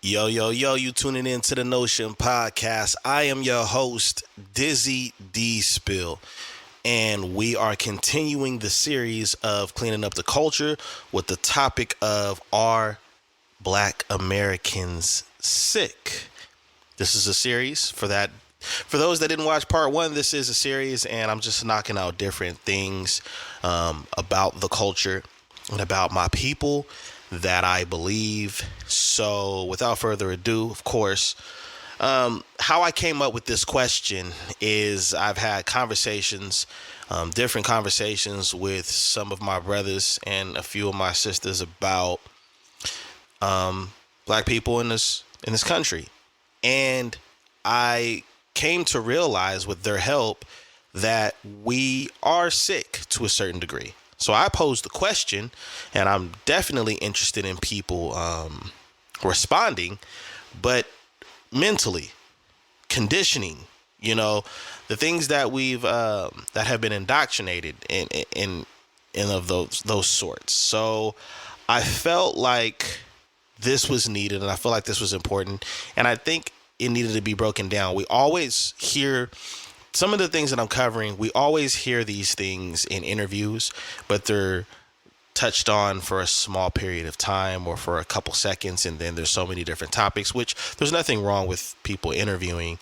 Yo, yo, yo, you tuning in to the Notion Podcast. I am your host, Dizzy D Spill, and we are continuing the series of cleaning up the culture with the topic of Are Black Americans Sick? This is a series for that. For those that didn't watch part one, this is a series, and I'm just knocking out different things about the culture and about my people that I believe. So without further ado, of course, how I came up with this question is I've had conversations, different conversations with some of my brothers and a few of my sisters about black people in this country. And I came to realize with their help that we are sick to a certain degree. So I posed the question, and I'm definitely interested in people responding, but mentally, conditioning, the things that we've that have been indoctrinated in of those sorts. So I felt like this was needed, and I feel like this was important, and I think it needed to be broken down. We always hear some of the things that I'm covering. We always hear these things in interviews, but they're touched on for a small period of time or for a couple seconds, and then there's so many different topics, which there's nothing wrong with people interviewing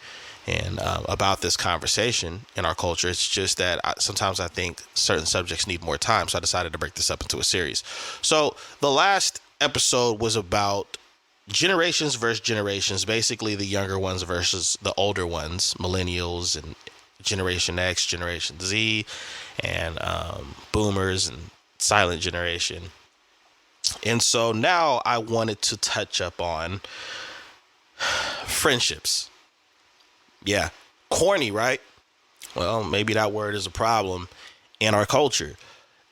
and about this conversation in our culture. It's just that sometimes I think certain subjects need more time, so I decided to break this up into a series. So the last episode was about generations versus generations, basically the younger ones versus the older ones, millennials and Generation X, Generation Z, and boomers and silent generation. And so now I wanted to touch up on friendships. Yeah, corny, right? Well, maybe that word is a problem in our culture.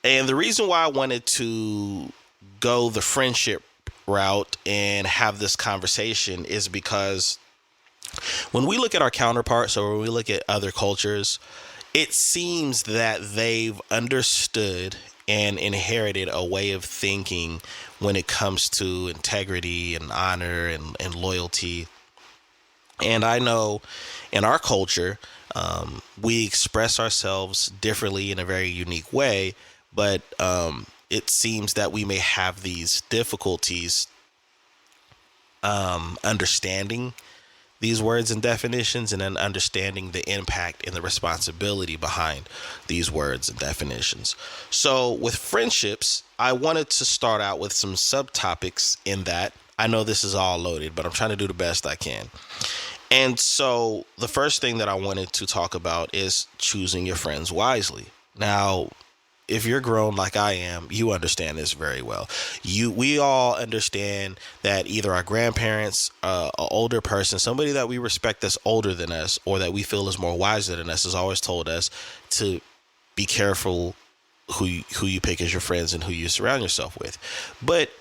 And the reason why I wanted to go the friendship route and have this conversation is because when we look at our counterparts, or when we look at other cultures, it seems that they've understood and inherited a way of thinking when it comes to integrity and honor and loyalty. And I know in our culture, we express ourselves differently in a very unique way, but it seems that we may have these difficulties understanding these words and definitions, and then understanding the impact and the responsibility behind these words and definitions. So with friendships, I wanted to start out with some subtopics in that. I know this is all loaded, but I'm trying to do the best I can. And so the first thing that I wanted to talk about is choosing your friends wisely. Now, if you're grown like I am, you understand this very well. We all understand that either our grandparents, an older person, somebody that we respect that's older than us, or that we feel is more wiser than us, has always told us to be careful who you pick as your friends and who you surround yourself with. But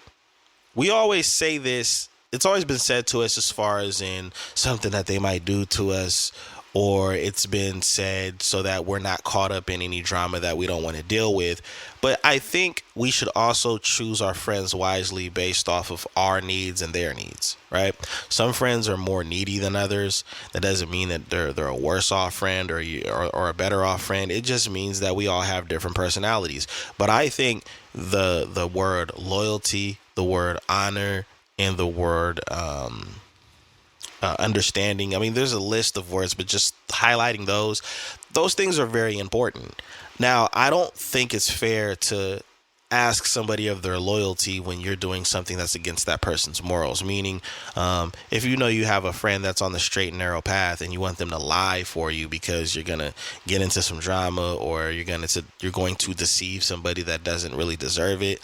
we always say this. It's always been said to us as far as in something that they might do to us, or it's been said so that we're not caught up in any drama that we don't want to deal with. But I think we should also choose our friends wisely based off of our needs and their needs, right? Some friends are more needy than others. That doesn't mean that they're a worse off friend or a better off friend. It just means that we all have different personalities. But I think the word loyalty, the word honor, and the word understanding. I mean, there's a list of words, but just highlighting those things are very important. Now, I don't think it's fair to ask somebody of their loyalty when you're doing something that's against that person's morals. Meaning, if you know you have a friend that's on the straight and narrow path and you want them to lie for you because you're going to get into some drama, or you're going to deceive somebody that doesn't really deserve it.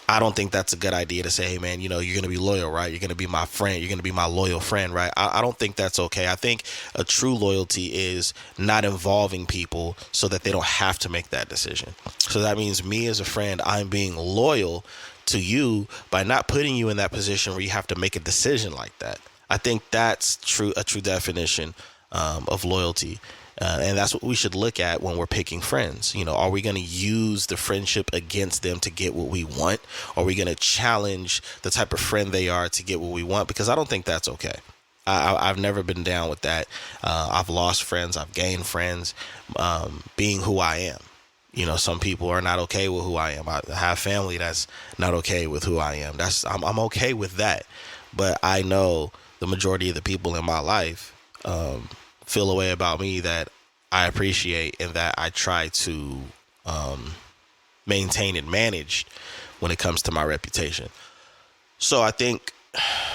I don't think that's a good idea to say, hey, man, you're going to be loyal, right? You're going to be my friend. You're going to be my loyal friend, right? I don't think that's okay. I think a true loyalty is not involving people so that they don't have to make that decision. So that means me as a friend, I'm being loyal to you by not putting you in that position where you have to make a decision like that. I think that's a true definition of loyalty. And that's what we should look at when we're picking friends. Are we going to use the friendship against them to get what we want? Or are we going to challenge the type of friend they are to get what we want? Because I don't think that's okay. I've never been down with that. I've lost friends. I've gained friends, being who I am. Some people are not okay with who I am. I have family that's not okay with who I am. I'm okay with that. But I know the majority of the people in my life feel a way about me that I appreciate and that I try to maintain and manage when it comes to my reputation. So I think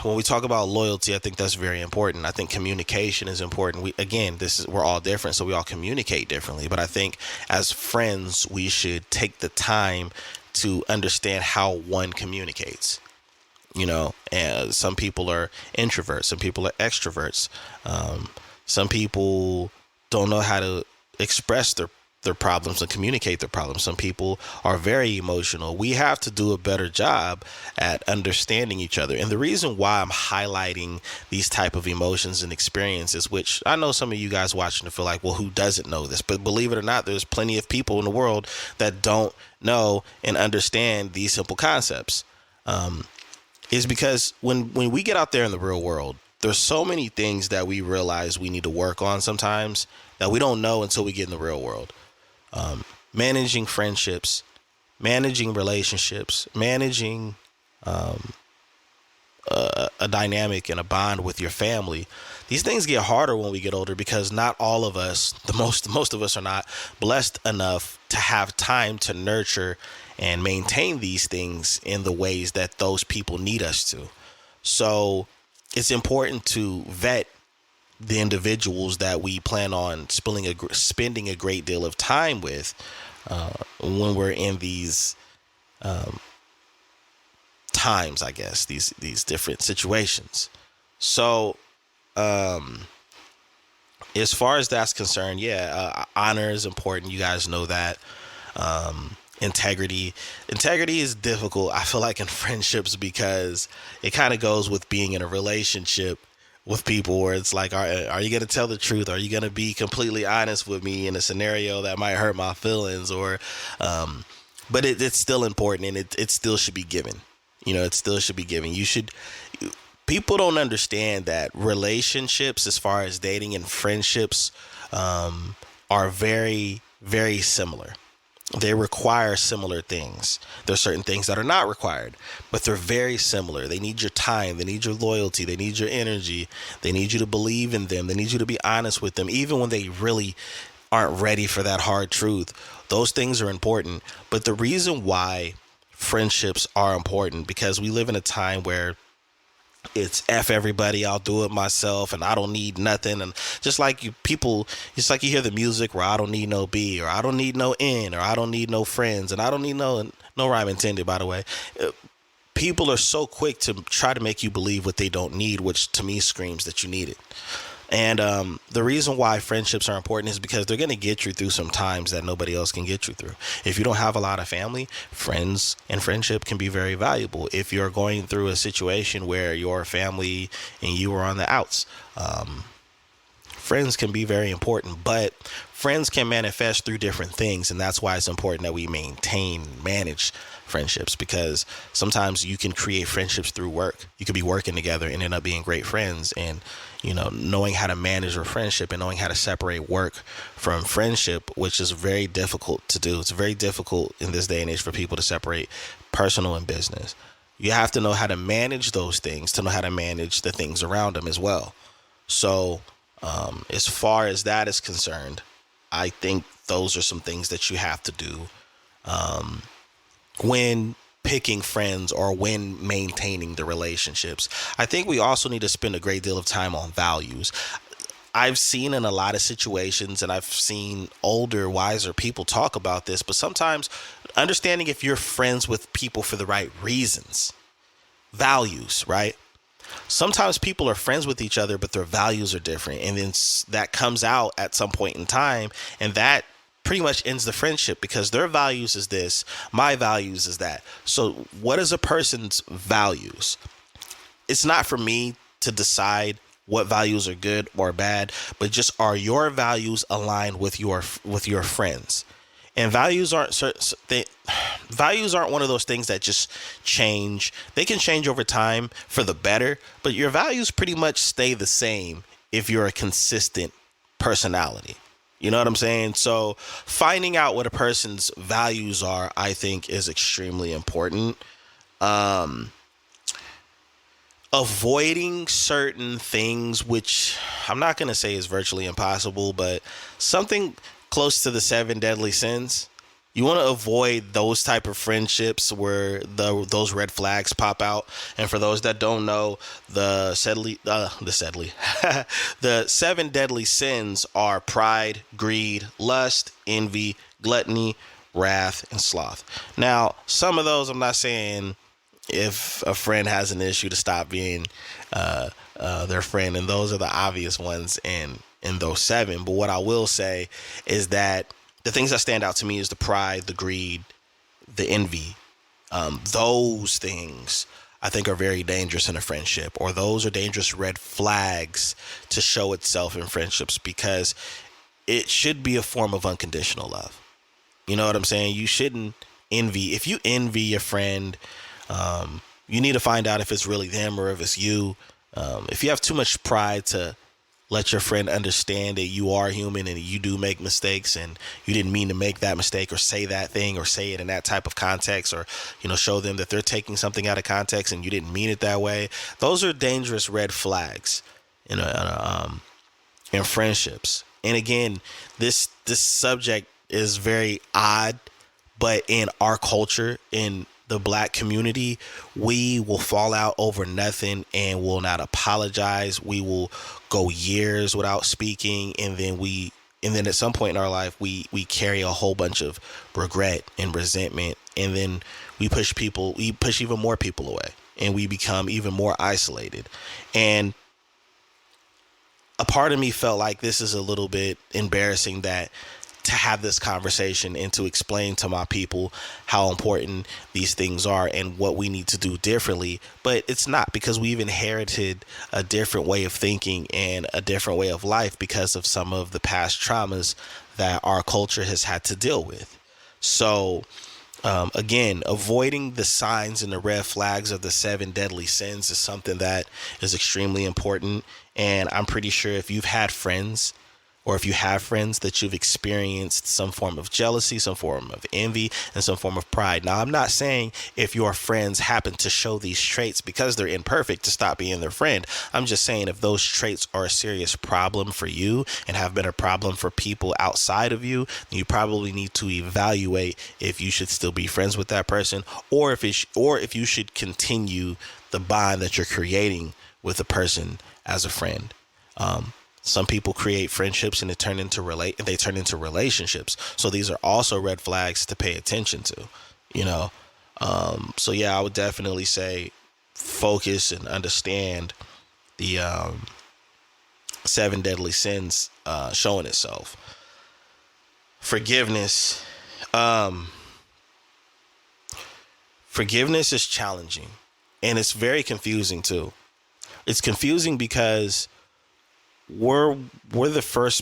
when we talk about loyalty, I think that's very important. I think communication is important. We're all different, so we all communicate differently. But I think as friends, we should take the time to understand how one communicates. And some people are introverts, some people are extroverts. Some people don't know how to express their problems and communicate their problems. Some people are very emotional. We have to do a better job at understanding each other. And the reason why I'm highlighting these type of emotions and experiences, which I know some of you guys watching to feel like, well, who doesn't know this? But believe it or not, there's plenty of people in the world that don't know and understand these simple concepts. Is because when we get out there in the real world, there's so many things that we realize we need to work on sometimes that we don't know until we get in the real world. Managing friendships, managing relationships, managing a dynamic and a bond with your family. These things get harder when we get older because not all of us, most of us are not blessed enough to have time to nurture and maintain these things in the ways that those people need us to. So it's important to vet the individuals that we plan on spending a great deal of time with when we're in these times, I guess, these different situations. So as far as that's concerned, honor is important. You guys know that. Integrity is difficult, I feel like, in friendships, because it kind of goes with being in a relationship with people where it's like, are you going to tell the truth? Are you going to be completely honest with me in a scenario that might hurt my feelings? Or but it's still important, and it still should be given. It still should be given. People don't understand that relationships, as far as dating and friendships, are very, very similar. They require similar things. There's certain things that are not required, but they're very similar. They need your time. They need your loyalty. They need your energy. They need you to believe in them. They need you to be honest with them, even when they really aren't ready for that hard truth. Those things are important. But the reason why friendships are important, because we live in a time where it's F everybody, I'll do it myself, and I don't need nothing. And just like you hear the music where I don't need no B, or I don't need no N, or I don't need no friends, and I don't need no rhyme intended, by the way. People are so quick to try to make you believe what they don't need, which to me screams that you need it. And the reason why friendships are important is because they're going to get you through some times that nobody else can get you through. If you don't have a lot of family, friends and friendship can be very valuable. If you're going through a situation where your family and you are on the outs, friends can be very important. But friends can manifest through different things, and that's why it's important that we manage friendships, because sometimes you can create friendships through work. You could be working together and end up being great friends, and knowing how to manage a friendship and knowing how to separate work from friendship, which is very difficult to do. It's very difficult in this day and age for people to separate personal and business. You have to know how to manage those things to know how to manage the things around them as well. So as far as that is concerned, I think those are some things that you have to do when picking friends or when maintaining the relationships. I think we also need to spend a great deal of time on values. I've seen in a lot of situations, and I've seen older, wiser people talk about this, but sometimes understanding if you're friends with people for the right reasons. Values, right? Sometimes people are friends with each other, but their values are different. And then that comes out at some point in time, and that pretty much ends the friendship, because their values is this, my values is that. So what is a person's values? It's not for me to decide what values are good or bad, but just are your values aligned with your friends? And values aren't one of those things that just change. They can change over time for the better, but your values pretty much stay the same if you're a consistent personality. You know what I'm saying? So finding out what a person's values are, I think, is extremely important. Avoiding certain things, which I'm not going to say is virtually impossible, but something close to the seven deadly sins. You want to avoid those type of friendships where those red flags pop out. And for those that don't know, the the seven deadly sins are pride, greed, lust, envy, gluttony, wrath, and sloth. Now, some of those, I'm not saying if a friend has an issue to stop being their friend, and those are the obvious ones in those seven. But what I will say is that the things that stand out to me is the pride, the greed, the envy. Those things I think are very dangerous in a friendship, or those are dangerous red flags to show itself in friendships, because it should be a form of unconditional love. You know what I'm saying? You shouldn't envy. If you envy your friend, you need to find out if it's really them or if it's you. If you have too much pride to let your friend understand that you are human and you do make mistakes and you didn't mean to make that mistake or say that thing or say it in that type of context, or, show them that they're taking something out of context and you didn't mean it that way. Those are dangerous red flags in friendships. And again, this subject is very odd, but in our culture, in the black community, we will fall out over nothing and will not apologize. We will go years without speaking, and then at some point in our life we carry a whole bunch of regret and resentment, and then we push even more people away, and we become even more isolated. And a part of me felt like this is a little bit embarrassing that to have this conversation and to explain to my people how important these things are and what we need to do differently. But it's not, because we've inherited a different way of thinking and a different way of life because of some of the past traumas that our culture has had to deal with. So again, avoiding the signs and the red flags of the seven deadly sins is something that is extremely important. And I'm pretty sure if you've had friends, or if you have friends, that you've experienced some form of jealousy, some form of envy, and some form of pride. Now, I'm not saying if your friends happen to show these traits because they're imperfect to stop being their friend. I'm just saying if those traits are a serious problem for you and have been a problem for people outside of you, then you probably need to evaluate if you should still be friends with that person, or if you should continue the bond that you're creating with a person as a friend. Some people create friendships and they turn into relationships. So these are also red flags to pay attention to, So yeah, I would definitely say focus and understand the seven deadly sins showing itself. Forgiveness. Forgiveness is challenging, and it's very confusing too. It's confusing because we're the first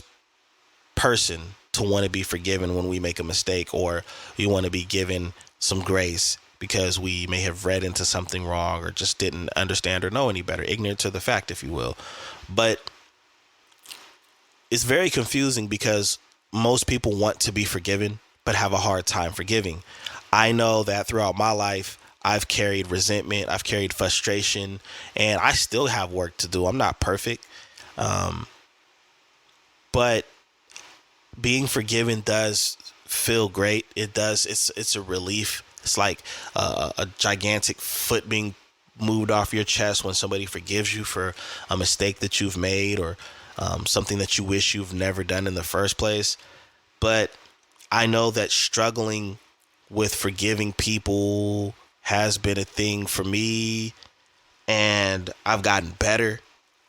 person to want to be forgiven when we make a mistake, or we want to be given some grace because we may have read into something wrong or just didn't understand or know any better, ignorant to the fact, if you will. But it's very confusing because most people want to be forgiven but have a hard time forgiving. I know that throughout my life, I've carried resentment, I've carried frustration, and I still have work to do. I'm not perfect. But being forgiven does feel great. It does. It's a relief. It's like a gigantic foot being moved off your chest when somebody forgives you for a mistake that you've made, or something that you wish you've never done in the first place. But I know that struggling with forgiving people has been a thing for me, and I've gotten better.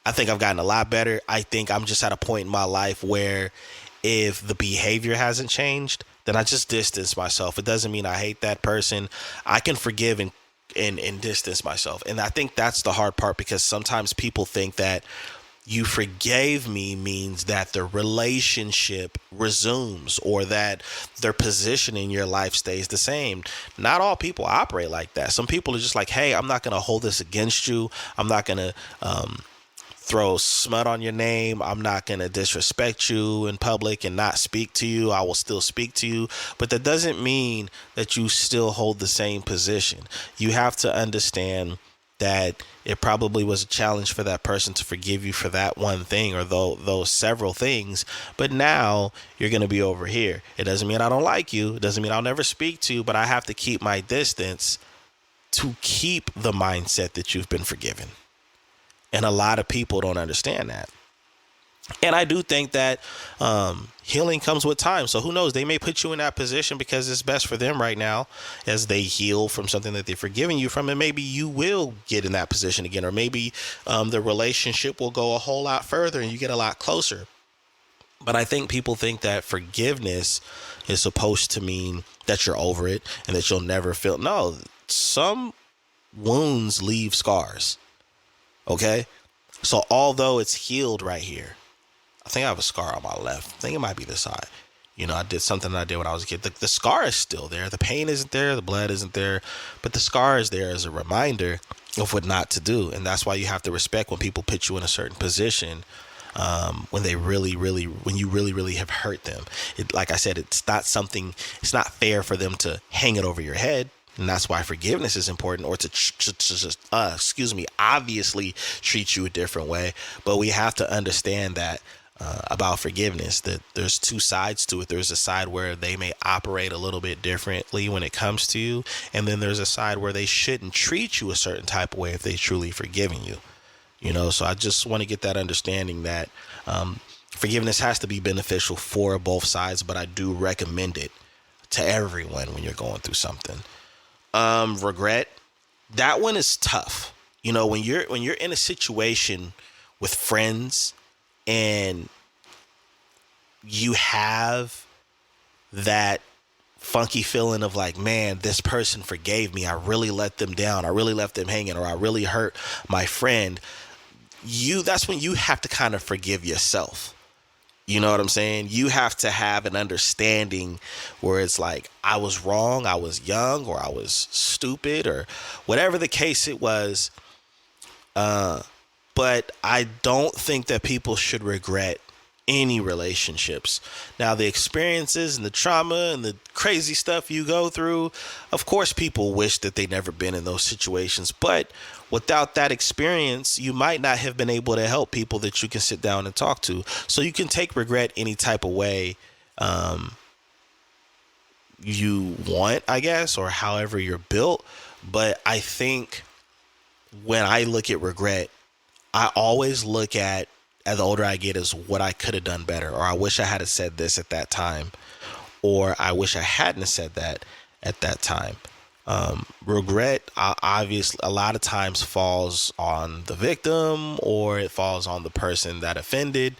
I think I've gotten a lot better. I think I'm just at a point in my life where if the behavior hasn't changed, then I just distance myself. It doesn't mean I hate that person. I can forgive and distance myself. And I think that's the hard part, because sometimes people think that you forgave me means that the relationship resumes or that their position in your life stays the same. Not all people operate like that. Some people are just like, hey, I'm not going to hold this against you. I'm not going to throw smut on your name. I'm not going to disrespect you in public and not speak to you. I will still speak to you. But that doesn't mean that you still hold the same position. You have to understand that it probably was a challenge for that person to forgive you for that one thing or those several things. But now you're going to be over here. It doesn't mean I don't like you. It doesn't mean I'll never speak to you, but I have to keep my distance to keep the mindset that you've been forgiven. And a lot of people don't understand that. And I do think that healing comes with time. So who knows? They may put you in that position because it's best for them right now as they heal from something that they've forgiven you from. And maybe you will get in that position again. Or maybe the relationship will go a whole lot further and you get a lot closer. But I think people think that forgiveness is supposed to mean that you're over it and that you'll never feel. No, some wounds leave scars. Okay, so although it's healed right here, I think I have a scar on my left. I think it might be this side. You know, I did something that I did when I was a kid. The scar is still there. The pain isn't there. The blood isn't there. But the scar is there as a reminder of what not to do. And that's why you have to respect when people put you in a certain position when you really have hurt them. Like I said, it's not fair for them to hang it over your head. And that's why forgiveness is important, or to just, obviously treat you a different way. But we have to understand that about forgiveness, that there's two sides to it. There's a side where they may operate a little bit differently when it comes to you. And then there's a side where they shouldn't treat you a certain type of way if they truly forgiven you. You know, so I just want to get that understanding that forgiveness has to be beneficial for both sides. But I do recommend it to everyone when you're going through something. Regret, that one is tough. You know, when you're in a situation with friends and you have that funky feeling of like, man, this person forgave me. I really let them down. I really left them hanging, or I really hurt my friend. That's when you have to kind of forgive yourself. You know what I'm saying? You have to have an understanding where it's like, I was wrong, I was young, or I was stupid, or whatever the case it was. But I don't think that people should regret any relationships. Now, the experiences and the trauma and the crazy stuff you go through, of course, people wish that they never been in those situations. But without that experience, you might not have been able to help people that you can sit down and talk to. So you can take regret any type of way you want, I guess, or however you're built. But I think when I look at regret, I always look at, as the older I get, is what I could have done better, or I wish I had said this at that time, or I wish I hadn't said that at that time. Regret obviously a lot of times falls on the victim, or it falls on the person that offended.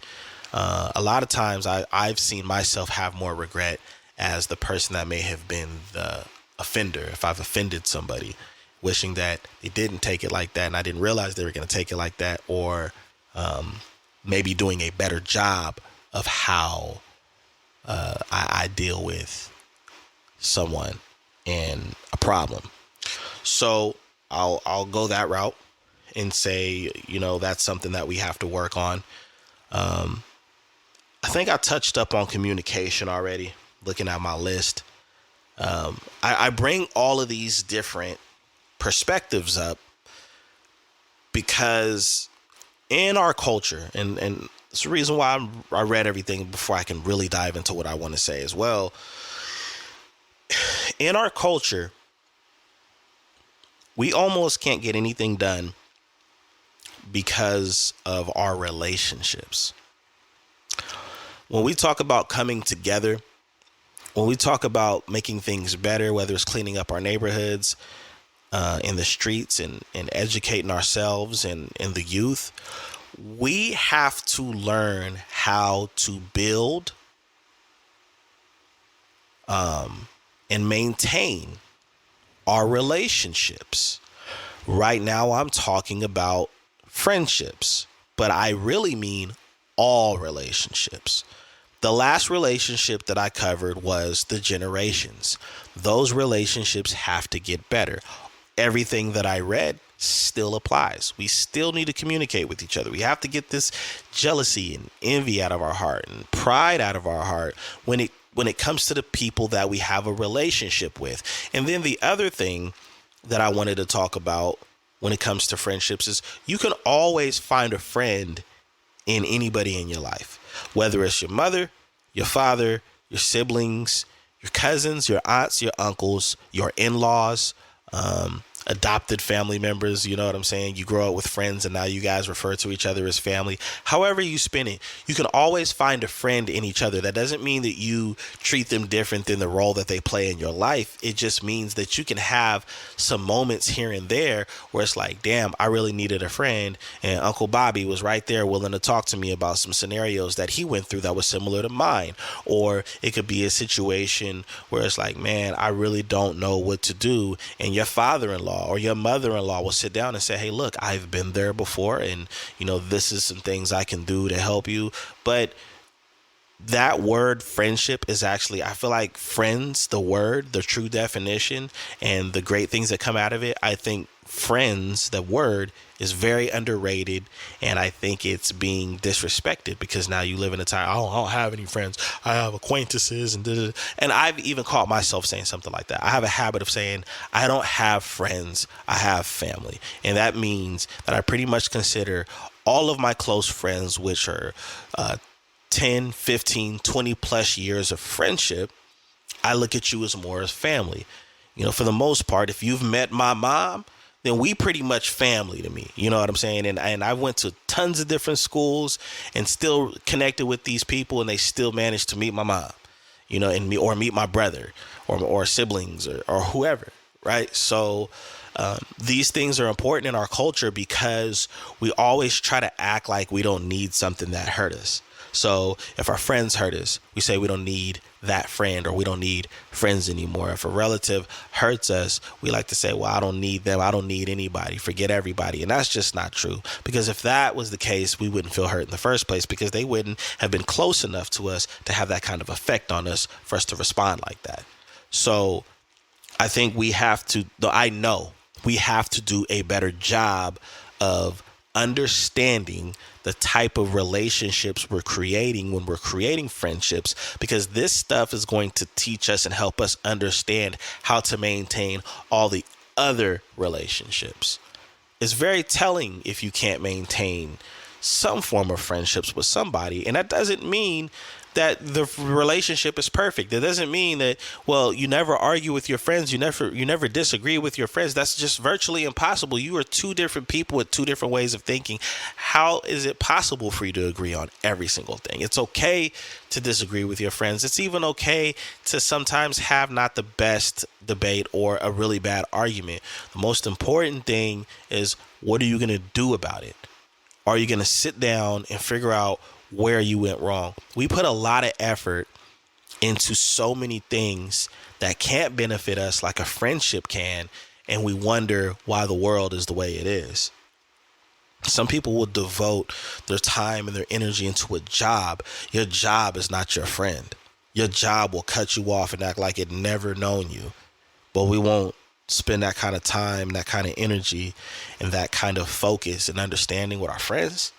A lot of times I've seen myself have more regret as the person that may have been the offender. If I've offended somebody, wishing that they didn't take it like that and I didn't realize they were going to take it like that, or maybe doing a better job of how I deal with someone and a problem. So I'll go that route and say, you know, that's something that we have to work on. I think I touched up on communication already, looking at my list. I bring all of these different perspectives up because in our culture, and it's the reason why I read everything before I can really dive into what I want to say as well. In our culture, we almost can't get anything done because of our relationships. When we talk about coming together, when we talk about making things better, whether it's cleaning up our neighborhoods, in the streets, and educating ourselves and the youth, we have to learn how to build and maintain our relationships. Right now, I'm talking about friendships, but I really mean all relationships. The last relationship that I covered was the generations. Those relationships have to get better. Everything that I read still applies. We still need to communicate with each other. We have to get this jealousy and envy out of our heart and pride out of our heart when it comes to the people that we have a relationship with. And then the other thing that I wanted to talk about when it comes to friendships is you can always find a friend in anybody in your life, whether it's your mother, your father, your siblings, your cousins, your aunts, your uncles, your in-laws, adopted family members. You know what I'm saying? You grow up with friends and now you guys refer to each other as family. However you spin it, you can always find a friend in each other. That doesn't mean that you treat them different than the role that they play in your life. It just means that you can have some moments here and there where it's like, damn, I really needed a friend, and Uncle Bobby was right there willing to talk to me about some scenarios that he went through that was similar to mine. Or it could be a situation where it's like, man, I really don't know what to do, and your father-in-law or your mother-in-law will sit down and say, hey, look, I've been there before, and this is some things I can do to help you. But that word friendship is actually, I feel like friends, the word, the true definition, and the great things that come out of it, I think friends, the word, is very underrated, and I think it's being disrespected because now you live in a time, I don't have any friends, I have acquaintances, and I've even caught myself saying something like that. I have a habit of saying I don't have friends, I have family, and that means that I pretty much consider all of my close friends, which are 10, 15, 20 plus years of friendship, I look at you as more as family. For the most part, if you've met my mom, then we pretty much family to me. You know what I'm saying? And I went to tons of different schools and still connected with these people, and they still managed to meet my mom, and meet my brother or siblings or whoever. Right. So these things are important in our culture because we always try to act like we don't need something that hurt us. So if our friends hurt us, we say we don't need that friend, or we don't need friends anymore. If a relative hurts us, we like to say, well, I don't need them. I don't need anybody. Forget everybody. And that's just not true, because if that was the case, we wouldn't feel hurt in the first place, because they wouldn't have been close enough to us to have that kind of effect on us for us to respond like that. So I think we have to do a better job of understanding the type of relationships we're creating when we're creating friendships, because this stuff is going to teach us and help us understand how to maintain all the other relationships. It's very telling if you can't maintain some form of friendships with somebody, and that doesn't mean that the relationship is perfect. That doesn't mean that, well, you never argue with your friends, you never disagree with your friends. That's just virtually impossible. You are two different people with two different ways of thinking. How is it possible for you to agree on every single thing? It's okay to disagree with your friends. It's even okay to sometimes have not the best debate or a really bad argument. The most important thing is, what are you going to do about it? Are you going to sit down and figure out where you went wrong? We put a lot of effort into so many things that can't benefit us like a friendship can, and we wonder why the world is the way it is. Some people will devote their time and their energy into a job. Your job is not your friend. Your job will cut you off and act like it never known you. But we won't spend that kind of time, that kind of energy, and that kind of focus and understanding with our friends.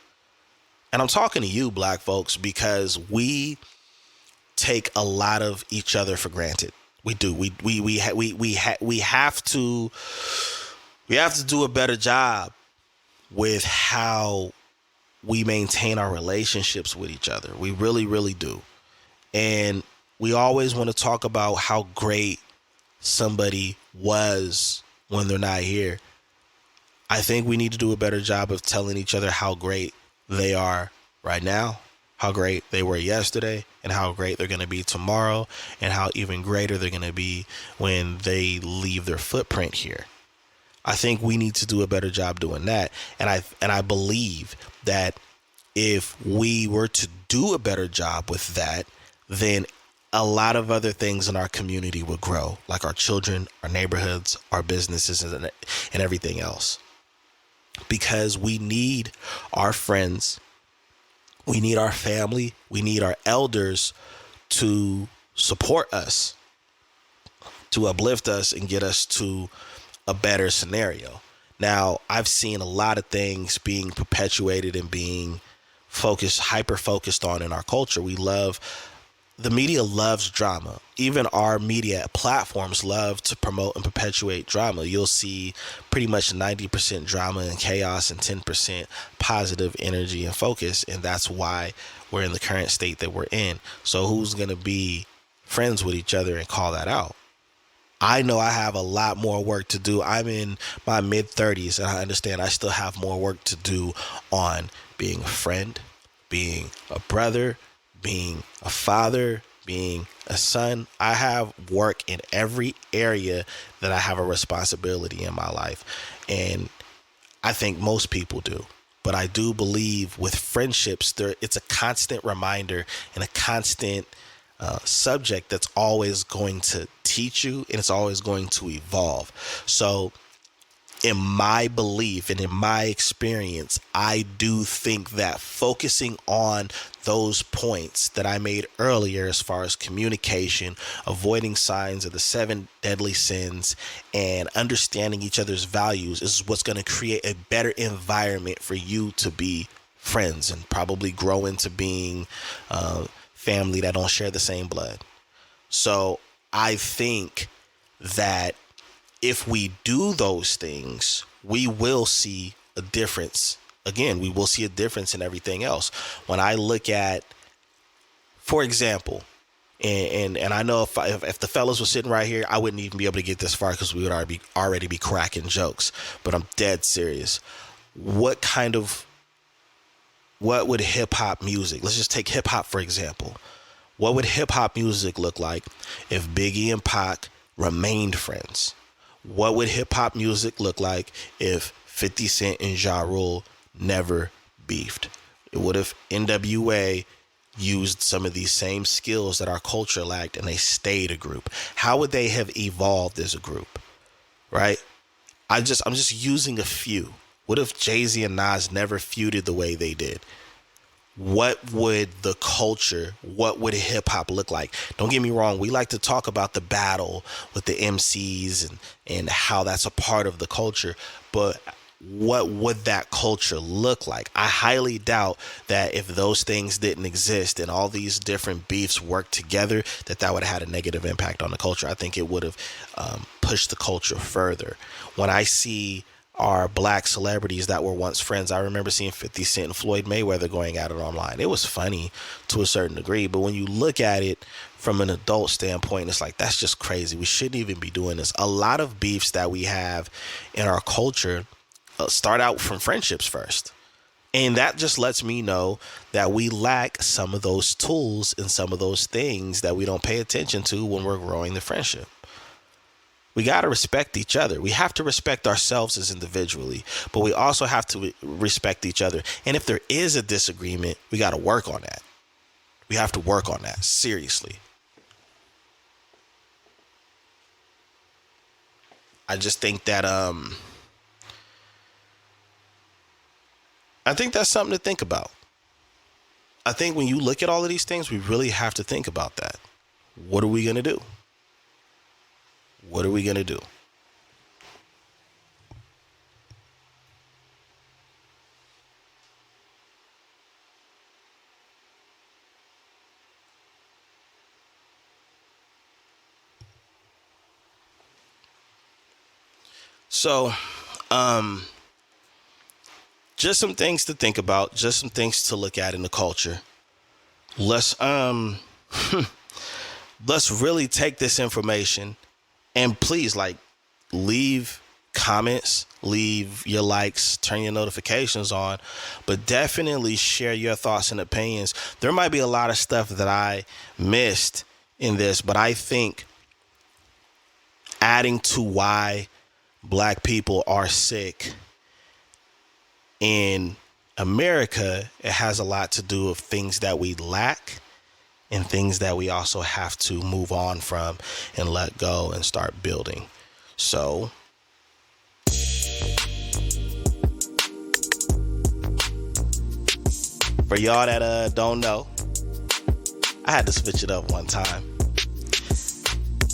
And I'm talking to you, black folks, because we take a lot of each other for granted. We do. We have to do a better job with how we maintain our relationships with each other. We really, really do. And we always want to talk about how great somebody was when they're not here. I think we need to do a better job of telling each other how great they are right now, how great they were yesterday, and how great they're going to be tomorrow, and how even greater they're going to be when they leave their footprint here. I think we need to do a better job doing that. And I believe that if we were to do a better job with that, then a lot of other things in our community would grow, like our children, our neighborhoods, our businesses, and everything else. because we need our friends, we need our family, we need our elders to support us, to uplift us and get us to a better scenario. Now, I've seen a lot of things being perpetuated and being hyper focused on in our culture. The media loves drama. Even our media platforms love to promote and perpetuate drama. You'll see pretty much 90% drama and chaos and 10% positive energy and focus. And that's why we're in the current state that we're in. So who's going to be friends with each other and call that out? I know I have a lot more work to do. I'm in my mid 30s and I understand I still have more work to do on being a friend, being a brother, being a father, being a son. I have work in every area that I have a responsibility in my life. And I think most people do. But I do believe with friendships, it's a constant reminder and a constant subject that's always going to teach you and it's always going to evolve. So in my belief and in my experience, I do think that focusing on those points that I made earlier, as far as communication, avoiding signs of the 7 deadly sins, and understanding each other's values is what's going to create a better environment for you to be friends and probably grow into being family that don't share the same blood. So I think that if we do those things, we will see a difference. Again, we will see a difference in everything else. When I look at, for example, and I know if the fellas were sitting right here, I wouldn't even be able to get this far because we would already be cracking jokes. But I'm dead serious. What would hip hop music? Let's just take hip hop for example. What would hip hop music look like if Biggie and Pac remained friends? What would hip hop music look like if 50 Cent and Ja Rule never beefed? What if NWA used some of these same skills that our culture lacked and they stayed a group? How would they have evolved as a group? Right? I'm just using a few. What if Jay-Z and Nas never feuded the way they did? What would the culture, what would hip hop look like? Don't get me wrong. We like to talk about the battle with the MCs and how that's a part of the culture. But what would that culture look like? I highly doubt that if those things didn't exist and all these different beefs worked together, that would have had a negative impact on the culture. I think it would have pushed the culture further. When I see are black celebrities that were once friends. I remember seeing 50 Cent and Floyd Mayweather going at it online. It was funny to a certain degree, but when you look at it from an adult standpoint, it's like, that's just crazy. We shouldn't even be doing this. A lot of beefs that we have in our culture start out from friendships first. And that just lets me know that we lack some of those tools and some of those things that we don't pay attention to when we're growing the friendship. We got to respect each other. We have to respect ourselves as individually, but we also have to respect each other. And if there is a disagreement, we got to work on that. We have to work on that seriously. I just think that I think that's something to think about. I think when you look at all of these things, we really have to think about that. What are we going to do? What are we going to do? So, just some things to think about, just some things to look at in the culture. Let's let's really take this information and please, leave comments, leave your likes, turn your notifications on, but definitely share your thoughts and opinions. There might be a lot of stuff that I missed in this, but I think adding to why black people are sick in America, it has a lot to do with things that we lack and things that we also have to move on from and let go and start building. So For y'all that don't know, I had to switch it up one time.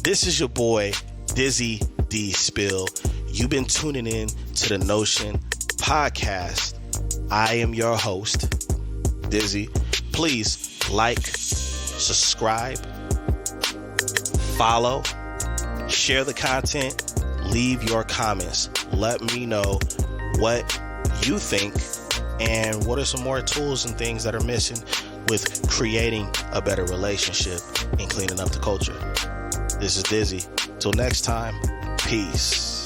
This is your boy, Dizzy D Spill. You've been tuning in to the Notion podcast. I am your host, Dizzy. Please like, subscribe, follow, share the content, leave your comments. Let me know what you think and what are some more tools and things that are missing with creating a better relationship and cleaning up the culture. This is Dizzy. Till next time, peace.